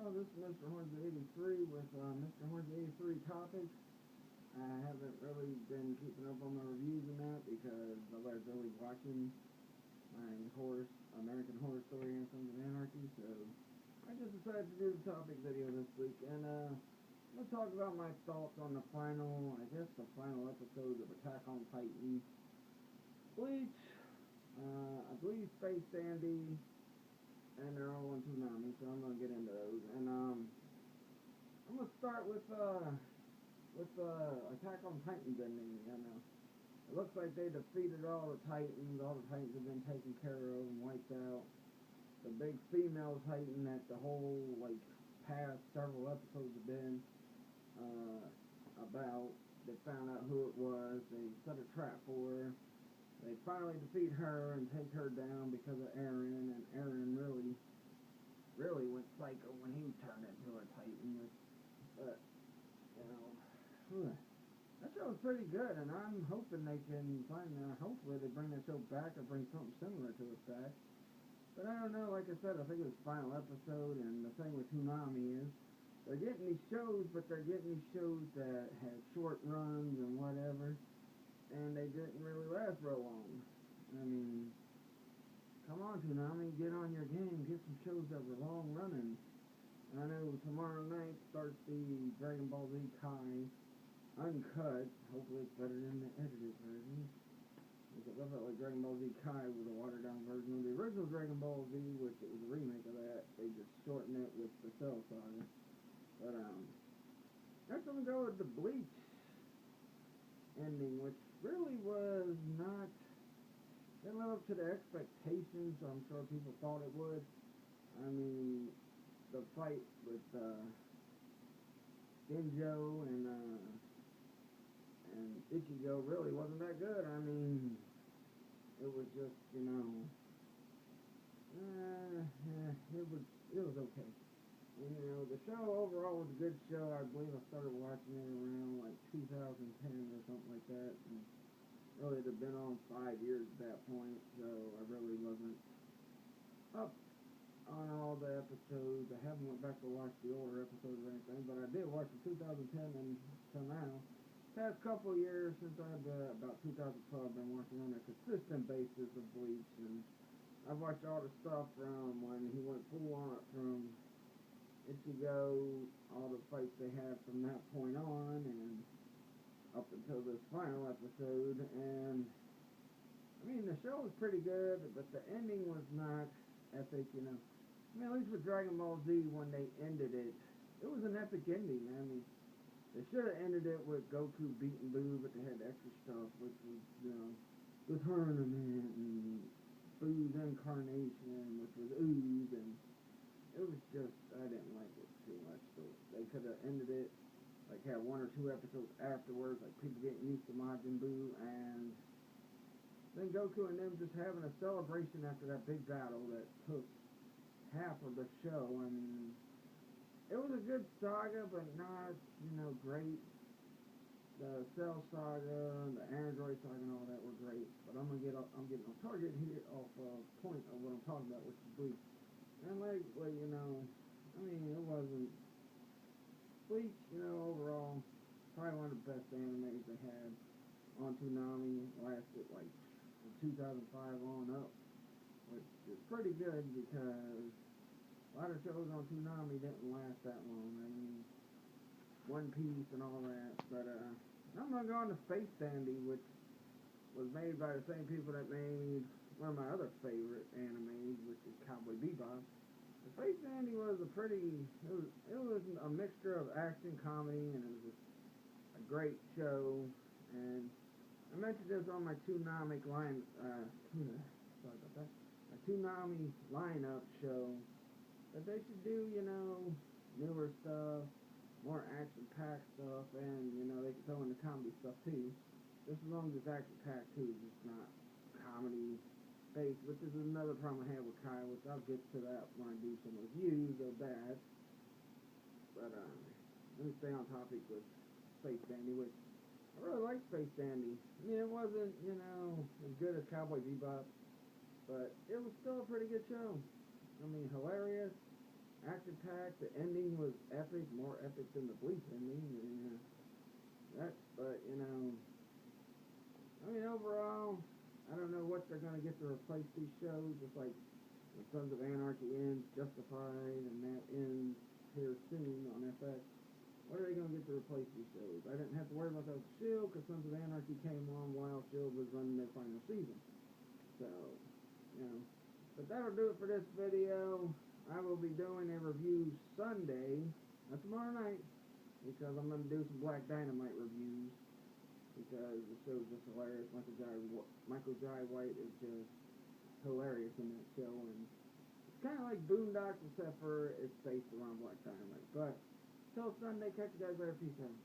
Oh, this is Mr. Hornsby 83 with Mr. Hornsby 83 topics. I haven't really been keeping up on my reviews and that because nobody's really watching my American Horror Story and Sons of Anarchy, so I just decided to do the topic video this week, and I'm going to talk about my thoughts on the final episode of Attack on Titan, Bleach, I believe Space Dandy, and they're all on Toonami, so I'm going to get into those, and I'm going to start with Attack on Titan's ending. It looks like they defeated all the Titans have been taken care of and wiped out. The big female Titan that the whole, past several episodes have been about, they found out who it was, they set a trap for her, they finally defeat her and take her down because of Eren, and Eren really went psycho when he turned into a Titan, but, that show was pretty good, and I'm hoping they can hopefully they bring that show back or bring something similar to it back. But I don't know, like I said, I think it was the final episode, and the thing with Toonami is, they're getting these shows, but they're getting these shows that have short runs and whatever, and they didn't really last real long. I mean, come on, Toonami, get on your game, get some shows that were long running. And I know tomorrow night starts the Dragon Ball Z Kai uncut. Hopefully it's better than the edited version. Because I felt like Dragon Ball Z Kai was a watered down version of the original Dragon Ball Z, which it was a remake of that. They just shortened it with the Cell Saga. But next I'm gonna go with the Bleach ending, which really was not, didn't live up to the expectations I'm sure people thought it would. I mean, the fight with Genjo and Ichigo really wasn't that good. I mean, it was just, it was okay. And, the show overall was a good show. I believe I started watching it around 2010 or something like that. And really, it had been on 5 years at that point, so I really wasn't up on all the episodes. I haven't went back to watch the older episodes or anything, but I did watch from 2010 until now. Past couple of years since about 2012, been watching on a consistent basis of Bleach, and I've watched all the stuff from when he went full on from Ichigo, all the fights they had from that point on, and up until this final episode. And I mean, the show was pretty good, but the ending was not epic. At least with Dragon Ball Z, when they ended it, it was an epic ending. I mean, they should have ended it with Goku beating Boo, but they had extra stuff, which was, the tournament and Boo's incarnation, which was Ooze, and it was just, I didn't like it too much. So they could have ended it, had 1 or 2 episodes afterwards, people getting used to Majin Buu, and then Goku and them just having a celebration after that big battle that took half of the show. I mean, it was a good saga, but not, great. The Cell Saga, the Android Saga, and all that were great. But I'm getting on target here off point of what I'm talking about, which is Bleach. And it wasn't Bleach. Overall, probably one of the best animes they had on Toonami. Lasted from 2005 on up, which is pretty good because a lot of shows on Toonami didn't last that long. I mean, One Piece and all that. But I'm gonna go on to Space Dandy, which was made by the same people that made one of my other favorite animes, which is Cowboy Bebop. The Space Dandy was it was a mixture of action, comedy, and it was just a great show. And I mentioned this on my Toonami my Toonami lineup show, that they should do, newer stuff, more action-packed stuff, and, they can throw in the comedy stuff too. Just as long as it's action-packed too, just not comedy-based, which is another problem I have with Kai, which I'll get to that when I do some reviews of that. But, let me stay on topic with Space Dandy, which I really like Space Dandy. I mean, it wasn't, as good as Cowboy Bebop, but it was still a pretty good show. I mean, hilarious, action-packed. The ending was epic, more epic than the Bleach ending. And, but I mean, overall, I don't know what they're gonna get to replace these shows. Just like when Sons of Anarchy ends, Justified, and that ends here soon on FX. What are they gonna get to replace these shows? I didn't have to worry about that with Shield because Sons of Anarchy came on while Shield was running their final season. So, you know. But that'll do it for this video. I will be doing a review Sunday, not tomorrow night, because I'm going to do some Black Dynamite reviews, because the show is just hilarious. Michael Jai White is just hilarious in that show, and it's kind of like Boondocks, except for it's based around Black Dynamite. But, till Sunday, catch you guys later. Peace out.